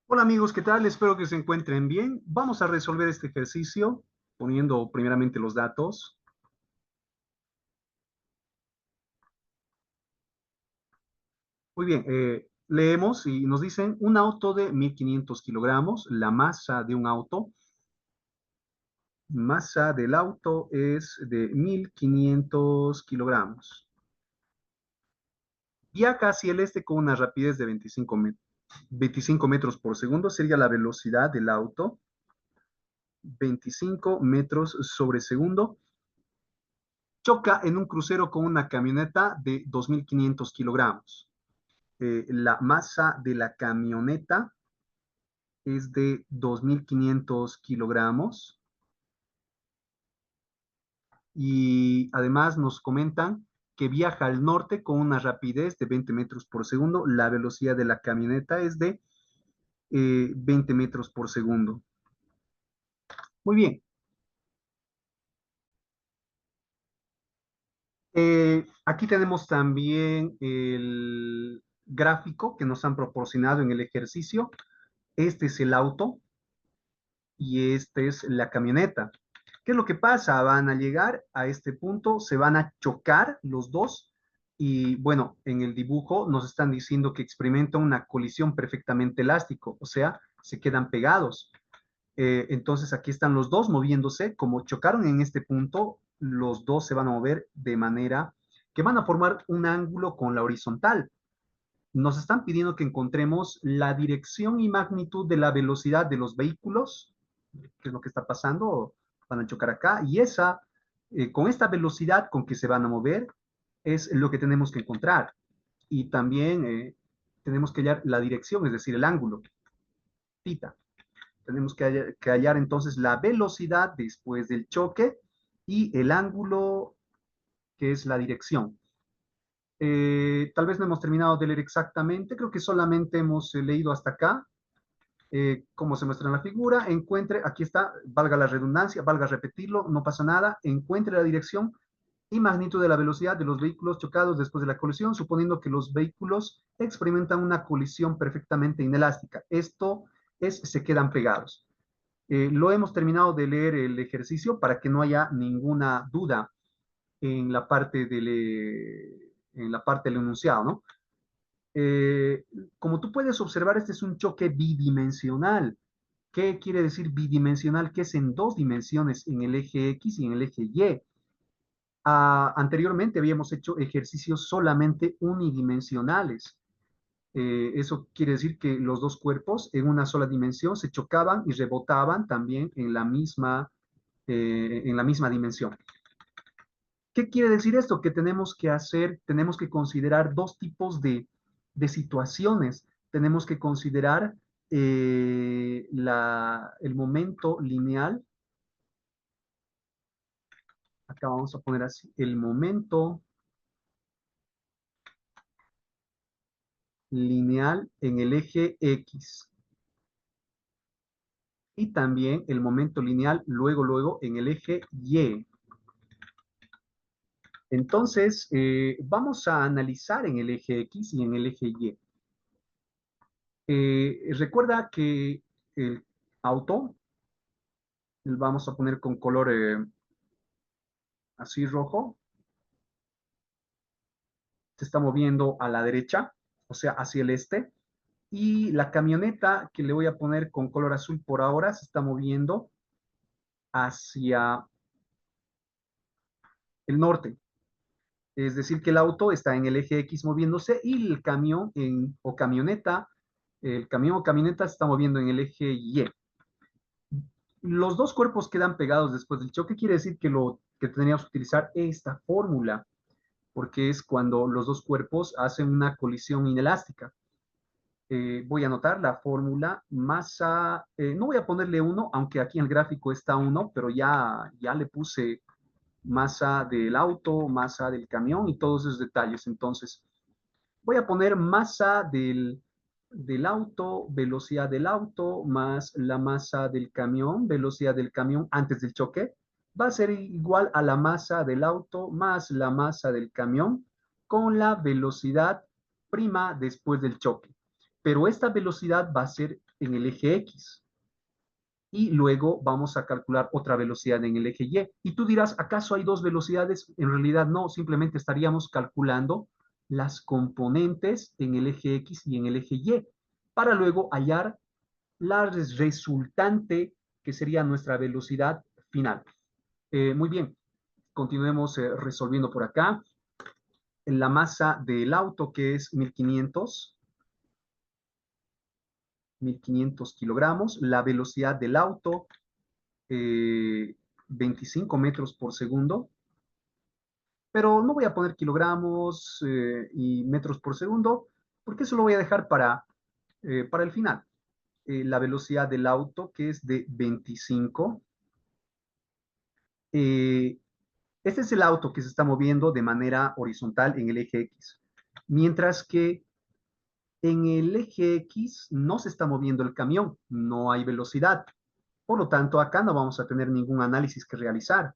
Hola amigos, ¿qué tal? Espero que se encuentren bien. Vamos a resolver este ejercicio poniendo primeramente los datos. Muy bien, leemos y nos dicen un auto de 1500 kilogramos, la masa de un auto. Masa del auto es de 1500 kilogramos. Viaja hacia el este con una rapidez de 25 metros por segundo, sería la velocidad del auto. 25 metros sobre segundo. Choca en un crucero con una camioneta de 2500 kilogramos. La masa de la camioneta es de 2500 kilogramos y además nos comentan que viaja al norte con una rapidez de 20 metros por segundo. La velocidad de la camioneta es de 20 metros por segundo. Muy bien. Aquí tenemos también el gráfico que nos han proporcionado en el ejercicio. Este es el auto y esta es la camioneta. ¿Qué es lo que pasa? Van a llegar a este punto, se van a chocar los dos y bueno, en el dibujo nos están diciendo que experimentan una colisión perfectamente elástico, o sea, se quedan pegados. Entonces aquí están los dos moviéndose, como chocaron en este punto, los dos se van a mover de manera que van a formar un ángulo con la horizontal. Nos están pidiendo que encontremos la dirección y magnitud de la velocidad de los vehículos, qué es lo que está pasando, van a chocar acá, y con esta velocidad con que se van a mover, es lo que tenemos que encontrar. Y también tenemos que hallar la dirección, es decir, el ángulo, tita. Tenemos que hallar entonces la velocidad después del choque y el ángulo que es la dirección. Tal vez no hemos terminado de leer exactamente, creo que solamente hemos leído hasta acá, como se muestra en la figura, encuentre, aquí está, valga la redundancia, valga repetirlo, no pasa nada, encuentre la dirección y magnitud de la velocidad de los vehículos chocados después de la colisión, suponiendo que los vehículos experimentan una colisión perfectamente inelástica. Esto es, se quedan pegados. Lo hemos terminado de leer el ejercicio para que no haya ninguna duda en la parte del enunciado, ¿no? Eh, Como tú puedes observar, este es un choque bidimensional. ¿Qué quiere decir bidimensional? Que es en dos dimensiones, en el eje X y en el eje Y. Anteriormente habíamos hecho ejercicios solamente unidimensionales. Eso quiere decir que los dos cuerpos en una sola dimensión se chocaban y rebotaban también en la misma dimensión. ¿Qué quiere decir esto? Que tenemos que hacer, tenemos que considerar dos tipos de situaciones. Tenemos que considerar el momento lineal. Acá vamos a poner así, el momento lineal en el eje X y también el momento lineal luego en el eje Y. Entonces, vamos a analizar en el eje X y en el eje Y. Recuerda que el auto, vamos a poner con color así rojo, se está moviendo a la derecha, o sea, hacia el este, y la camioneta que le voy a poner con color azul por ahora se está moviendo hacia el norte. Es decir, que el auto está en el eje X moviéndose y el camión o camioneta, el camión o camioneta se está moviendo en el eje Y. Los dos cuerpos quedan pegados después del choque, quiere decir que tendríamos que utilizar esta fórmula, porque es cuando los dos cuerpos hacen una colisión inelástica. Voy a anotar la fórmula masa, no voy a ponerle 1, aunque aquí en el gráfico está 1, pero ya le puse masa del auto, masa del camión y todos esos detalles. Entonces, voy a poner masa del auto, velocidad del auto, más la masa del camión, velocidad del camión antes del choque, va a ser igual a la masa del auto más la masa del camión con la velocidad prima después del choque. pero esta velocidad va a ser en el eje X. Y luego vamos a calcular otra velocidad en el eje Y. Y tú dirás, ¿acaso hay dos velocidades? En realidad no, simplemente estaríamos calculando las componentes en el eje X y en el eje Y, para luego hallar la resultante, que sería nuestra velocidad final. Muy bien, continuemos resolviendo por acá. En la masa del auto, que es 1500 kilogramos, la velocidad del auto, 25 metros por segundo, pero no voy a poner kilogramos y metros por segundo, porque eso lo voy a dejar para el final. La velocidad del auto, que es de 25. Eh, este es el auto que se está moviendo de manera horizontal en el eje X, mientras que en el eje X no se está moviendo el camión, no hay velocidad. Por lo tanto, acá no vamos a tener ningún análisis que realizar.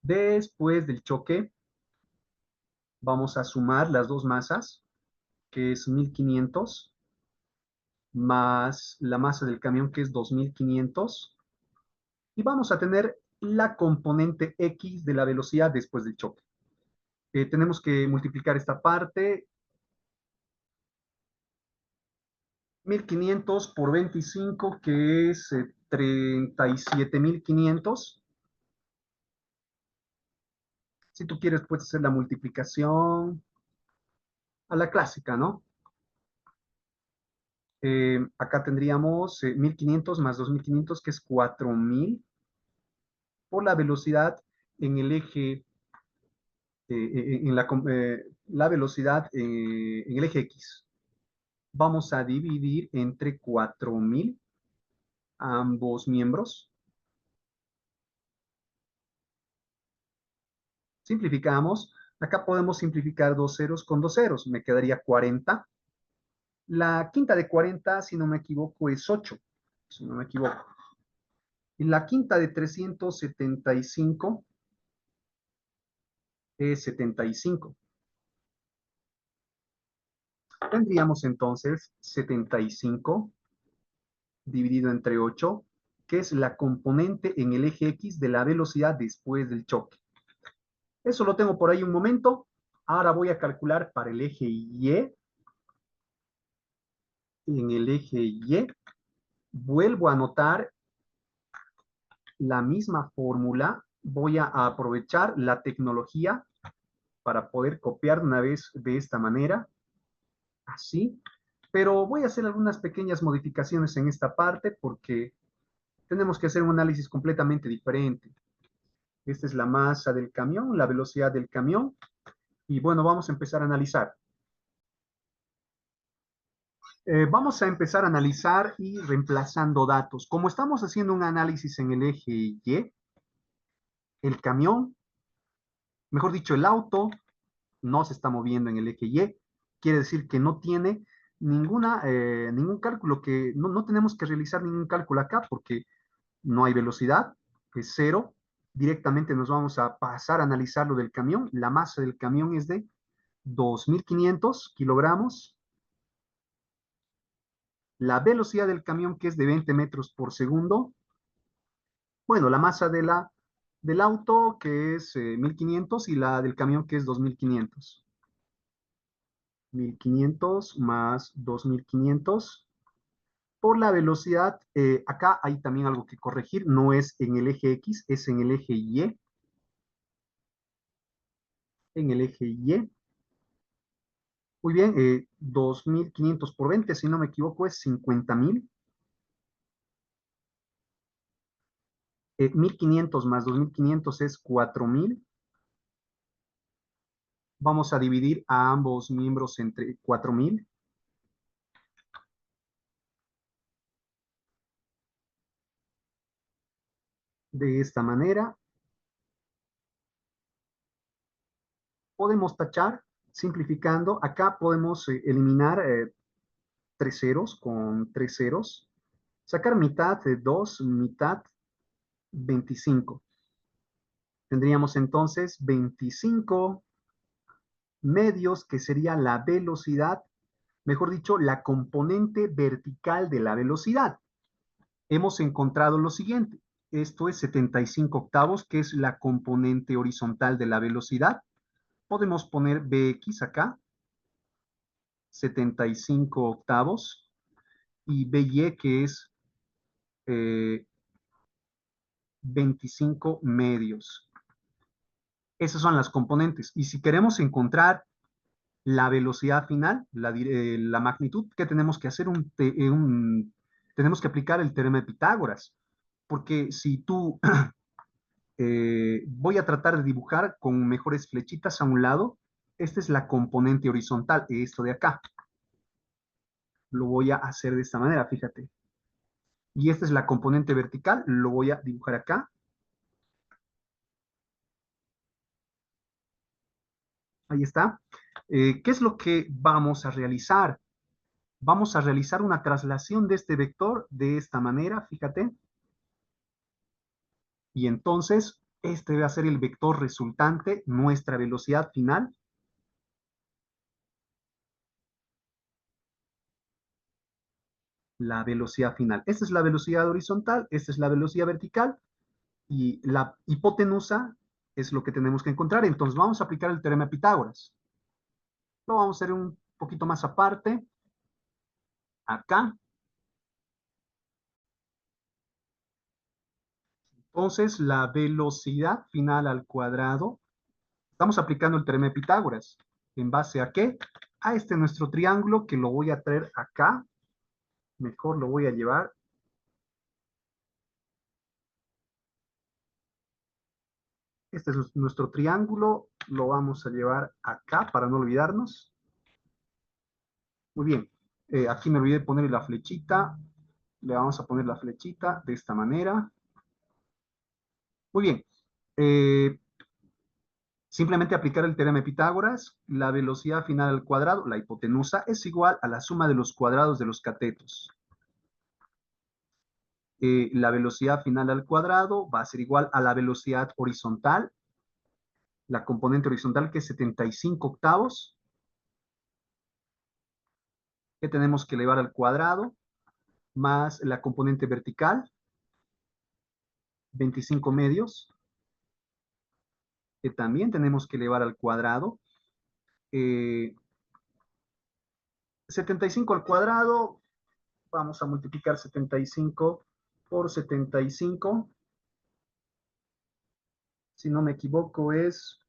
Después del choque, vamos a sumar las dos masas, que es 1500, más la masa del camión, que es 2500, y vamos a tener la componente X de la velocidad después del choque. Tenemos que multiplicar esta parte, 1500 por 25, que es 37.500. Si tú quieres, puedes hacer la multiplicación a la clásica, ¿no? Acá tendríamos 1500 más 2500, que es 4000, por la velocidad en el eje, la velocidad en el eje X. Vamos a dividir entre 4000 ambos miembros. Simplificamos. Acá podemos simplificar dos ceros con dos ceros. Me quedaría 40. La quinta de 40, si no me equivoco, es 8. Si no me equivoco. Y la quinta de 375 es 75. Tendríamos entonces 75 dividido entre 8, que es la componente en el eje X de la velocidad después del choque. Eso lo tengo por ahí un momento. Ahora voy a calcular para el eje Y. En el eje Y vuelvo a anotar la misma fórmula. Voy a aprovechar la tecnología para poder copiar una vez de esta manera, así. Pero voy a hacer algunas pequeñas modificaciones en esta parte porque tenemos que hacer un análisis completamente diferente. Esta es la masa del camión, la velocidad del camión. Y bueno, vamos a empezar a analizar. Vamos a empezar a analizar y reemplazando datos. Como estamos haciendo un análisis en el eje Y, el camión, mejor dicho, el auto, no se está moviendo en el eje Y. Quiere decir que no tiene ningún cálculo, que no tenemos que realizar ningún cálculo acá porque no hay velocidad, es cero. Directamente nos vamos a pasar a analizar lo del camión. La masa del camión es de 2500 kilogramos. La velocidad del camión, que es de 20 metros por segundo. Bueno, la masa del auto, que es 1500, y la del camión, que es 2500. 1500 más 2500 por la velocidad. Acá hay también algo que corregir, no es en el eje X, es en el eje Y. En el eje Y. Muy bien, 2500 por 20, si no me equivoco, es 50.000. 1500 más 2500 es 4000. Vamos a dividir a ambos miembros entre 4000. De esta manera, podemos tachar, simplificando. Acá podemos eliminar tres ceros con tres ceros. Sacar mitad de 2, mitad 25. Tendríamos entonces 25 medios, que sería la velocidad mejor dicho, la componente vertical de la velocidad. Hemos encontrado lo siguiente. Esto es 75 octavos, que es la componente horizontal de la velocidad. Podemos poner Bx acá, 75 octavos, y By, que es 25 medios. Esas son las componentes. Y si queremos encontrar la velocidad final, la magnitud, ¿qué tenemos que hacer? Tenemos que aplicar el teorema de Pitágoras. Porque si tú voy a tratar de dibujar con mejores flechitas a un lado, esta es la componente horizontal, esto de acá. Lo voy a hacer de esta manera, fíjate. Y esta es la componente vertical, lo voy a dibujar acá. Ahí está. ¿Qué es lo que vamos a realizar? Vamos a realizar una traslación de este vector de esta manera, fíjate. Y entonces, este va a ser el vector resultante, nuestra velocidad final. La velocidad final. Esta es la velocidad horizontal, esta es la velocidad vertical, y la hipotenusa es lo que tenemos que encontrar. Entonces, vamos a aplicar el teorema de Pitágoras. Lo vamos a hacer un poquito más aparte. Acá. Entonces, la velocidad final al cuadrado, estamos aplicando el teorema de Pitágoras. ¿En base a qué? A este nuestro triángulo, que lo voy a traer acá. Mejor lo voy a llevar. Este es nuestro triángulo. Lo vamos a llevar acá para no olvidarnos. Muy bien. Aquí me olvidé de poner la flechita. Le vamos a poner la flechita de esta manera. Muy bien. Simplemente aplicar el teorema de Pitágoras, la velocidad final al cuadrado, la hipotenusa, es igual a la suma de los cuadrados de los catetos. La velocidad final al cuadrado va a ser igual a la velocidad horizontal, la componente horizontal, que es 75 octavos, que tenemos que elevar al cuadrado, más la componente vertical, 25 medios, que también tenemos que elevar al cuadrado. Eh, 75 al cuadrado, vamos a multiplicar 75 por 75. Si no me equivoco, es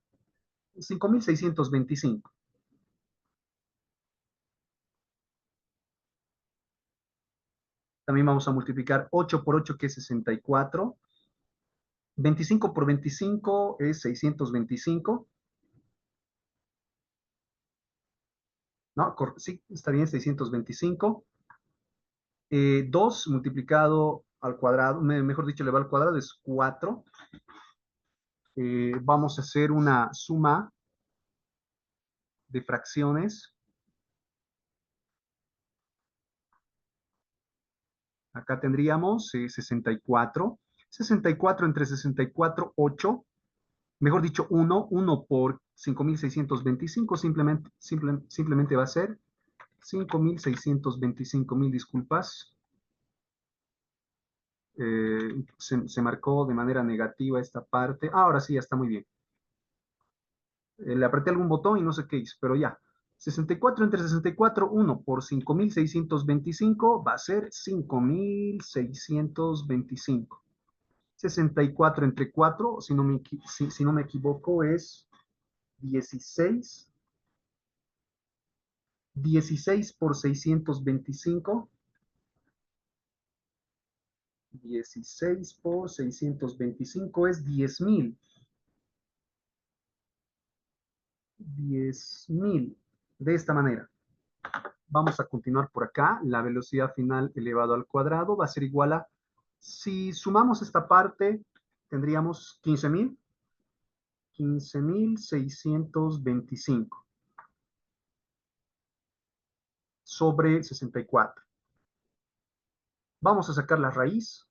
5.625. También vamos a multiplicar 8 por 8, que es 64. 25 por 25 es 625. ¿No? Sí, está bien, 625. 2 multiplicado al cuadrado, mejor dicho, elevado al cuadrado, es 4. Vamos a hacer una suma de fracciones. Acá tendríamos 64. 64 entre 64, 8. Mejor dicho, 1 por 5.625 simplemente va a ser 5.625, mil disculpas. Se marcó de manera negativa esta parte. Ahora sí, ya está muy bien. Le apreté algún botón y no sé qué hizo, pero ya. 64 entre 64, 1 por 5.625 va a ser 5.625. 64 entre 4, si no me equivoco, es 16. 16 por 625. 16 por 625 es 10.000. 10.000. De esta manera. Vamos a continuar por acá. La velocidad final elevado al cuadrado va a ser igual a, si sumamos esta parte, tendríamos 15.000. 15.625 sobre 64. Vamos a sacar la raíz.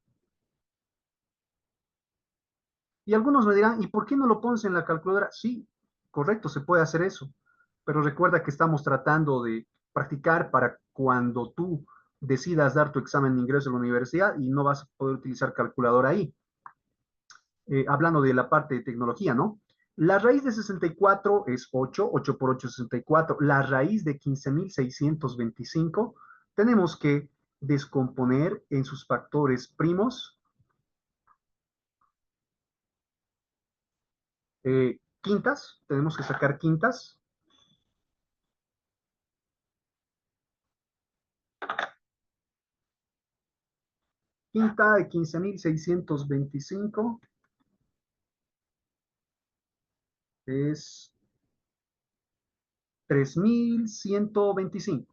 Y algunos me dirán, ¿y por qué no lo pones en la calculadora? Sí, correcto, se puede hacer eso. Pero recuerda que estamos tratando de practicar para cuando tú decidas dar tu examen de ingreso a la universidad y no vas a poder utilizar calculadora ahí. Hablando de la parte de tecnología, ¿no? La raíz de 64 es 8, 8 por 8 es 64. La raíz de 15.625 tenemos que descomponer en sus factores primos, quintas, tenemos que sacar quintas. Quinta de 15.625 es 3.125.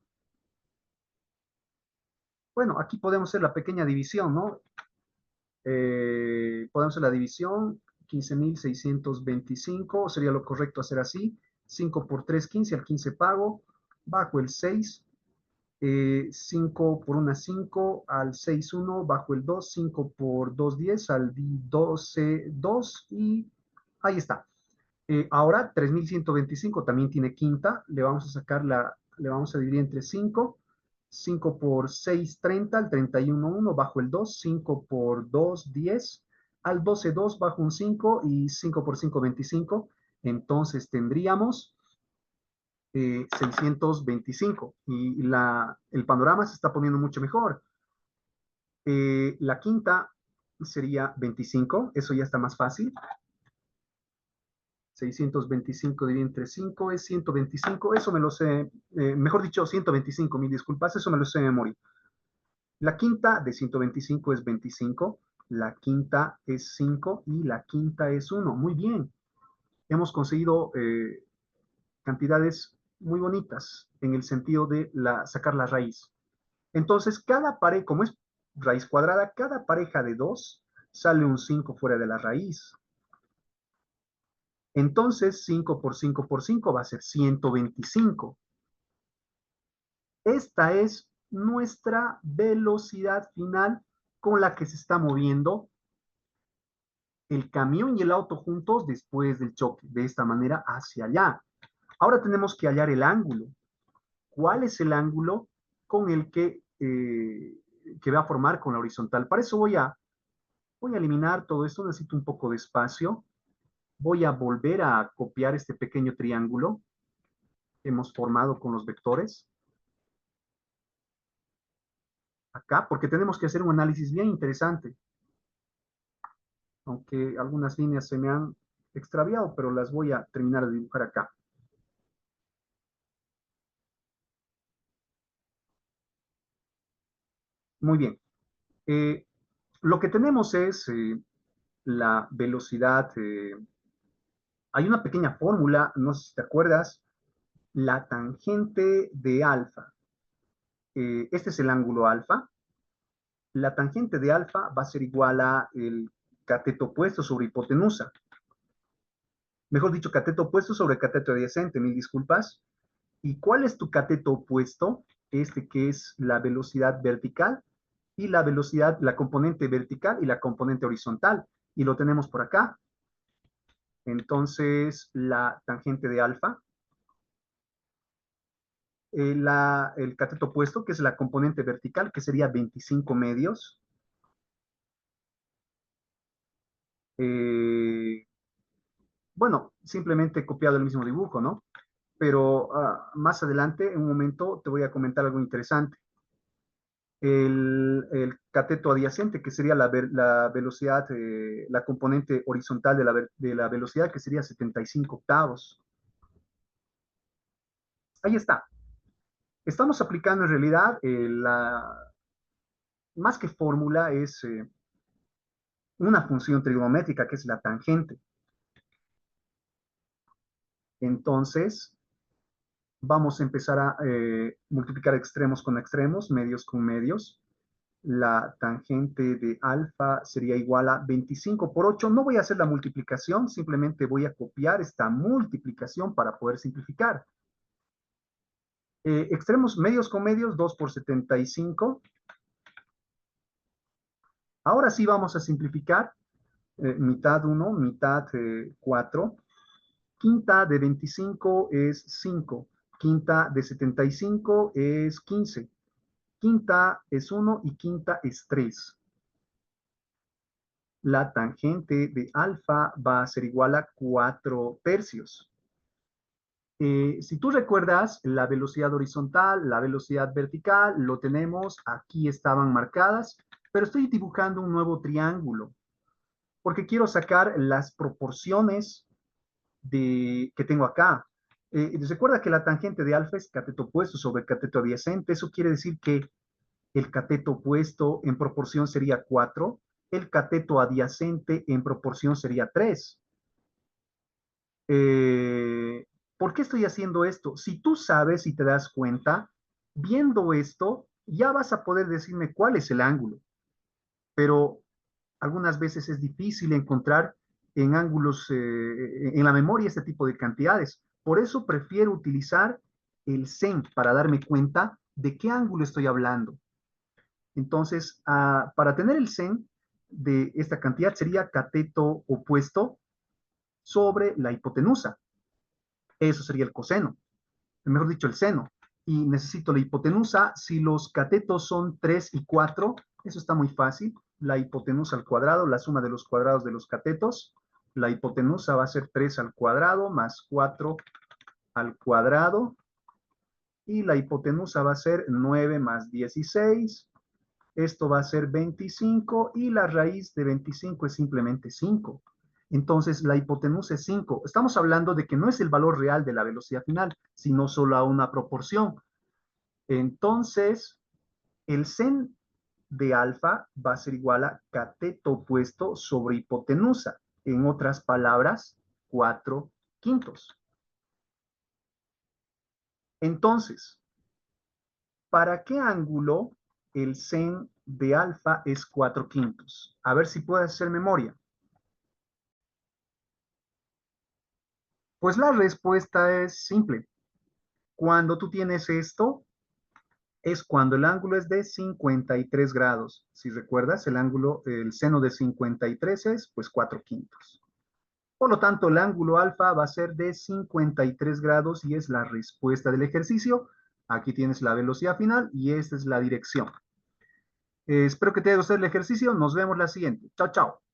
Bueno, aquí podemos hacer la pequeña división, ¿no? Podemos hacer la división, 15.625, sería lo correcto hacer así, 5 por 3, 15, al 15 pago, bajo el 6, 5 por 1, 5, al 6, 1, bajo el 2, 5 por 2, 10, al 12, 2, y ahí está. Ahora 3.125 también tiene quinta, le vamos a dividir entre 5, 5 por 6, 30, al 31, 1, bajo el 2, 5 por 2, 10, al 12, 2, bajo un 5 y 5 por 5, 25. Entonces tendríamos 625 y el panorama se está poniendo mucho mejor. La quinta sería 25, eso ya está más fácil. 625 dividido entre 5 es 125, eso me lo sé, mejor dicho, 125, mil disculpas, eso me lo sé de memoria. La quinta de 125 es 25, la quinta es 5 y la quinta es 1. Muy bien, hemos conseguido cantidades muy bonitas en el sentido de sacar la raíz. Entonces, cada pareja, como es raíz cuadrada, cada pareja de 2 sale un 5 fuera de la raíz. Entonces, 5 por 5 por 5 va a ser 125. Esta es nuestra velocidad final con la que se está moviendo el camión y el auto juntos después del choque, de esta manera hacia allá. Ahora tenemos que hallar el ángulo. ¿Cuál es el ángulo con el que va a formar con la horizontal? Para eso voy a eliminar todo esto, necesito un poco de espacio. Voy a volver a copiar este pequeño triángulo que hemos formado con los vectores. Acá, porque tenemos que hacer un análisis bien interesante. Aunque algunas líneas se me han extraviado, pero las voy a terminar de dibujar acá. Muy bien. Eh, lo que tenemos es la velocidad. Hay una pequeña fórmula, no sé si te acuerdas, la tangente de alfa. Este es el ángulo alfa. La tangente de alfa va a ser igual a el cateto opuesto sobre hipotenusa. Mejor dicho, cateto opuesto sobre cateto adyacente, mil disculpas. ¿Y cuál es tu cateto opuesto? Este que es la velocidad vertical y la velocidad, la componente vertical y la componente horizontal. Y lo tenemos por acá. Entonces, la tangente de alfa, el cateto opuesto, que es la componente vertical, que sería 25 medios. Eh, bueno, simplemente he copiado el mismo dibujo, ¿no? Pero más adelante, en un momento, te voy a comentar algo interesante. El cateto adyacente, que sería la velocidad, la componente horizontal de la velocidad, que sería 75 octavos. Ahí está. Estamos aplicando en realidad más que fórmula, es una función trigonométrica que es la tangente. Entonces, vamos a empezar a multiplicar extremos con extremos, medios con medios. La tangente de alfa sería igual a 25 por 8. No voy a hacer la multiplicación, simplemente voy a copiar esta multiplicación para poder simplificar. Extremos medios con medios, 2 por 75. Ahora sí vamos a simplificar. Mitad 1, mitad 4. Quinta de 25 es 5. Quinta de 75 es 15. Quinta es 1 y quinta es 3. La tangente de alfa va a ser igual a 4 tercios. Si tú recuerdas, la velocidad horizontal, la velocidad vertical, lo tenemos, aquí estaban marcadas, pero estoy dibujando un nuevo triángulo, porque quiero sacar las proporciones que tengo acá. Recuerda que la tangente de alfa es cateto opuesto sobre cateto adyacente, eso quiere decir que el cateto opuesto en proporción sería 4, el cateto adyacente en proporción sería 3. Eh, ¿Por qué estoy haciendo esto? Si tú sabes y te das cuenta, viendo esto, ya vas a poder decirme cuál es el ángulo, pero algunas veces es difícil encontrar en ángulos, en la memoria este tipo de cantidades. Por eso prefiero utilizar el sen para darme cuenta de qué ángulo estoy hablando. Entonces, para tener el sen de esta cantidad sería cateto opuesto sobre la hipotenusa. Eso sería el coseno, mejor dicho, el seno. Y necesito la hipotenusa. Si los catetos son 3 y 4, eso está muy fácil. La hipotenusa al cuadrado, la suma de los cuadrados de los catetos. La hipotenusa va a ser 3 al cuadrado más 4 al cuadrado. Y la hipotenusa va a ser 9 más 16. Esto va a ser 25 y la raíz de 25 es simplemente 5. Entonces, la hipotenusa es 5. Estamos hablando de que no es el valor real de la velocidad final, sino solo a una proporción. Entonces, el sen de alfa va a ser igual a cateto opuesto sobre hipotenusa. En otras palabras, 4 quintos. Entonces, ¿para qué ángulo el sen de alfa es 4 quintos? A ver si puedes hacer memoria. Pues la respuesta es simple. Cuando tú tienes esto, es cuando el ángulo es de 53 grados. Si recuerdas, el ángulo, el seno de 53 es pues 4 quintos. Por lo tanto, el ángulo alfa va a ser de 53 grados y es la respuesta del ejercicio. Aquí tienes la velocidad final y esta es la dirección. Espero que te haya gustado el ejercicio. Nos vemos la siguiente. Chao, chao.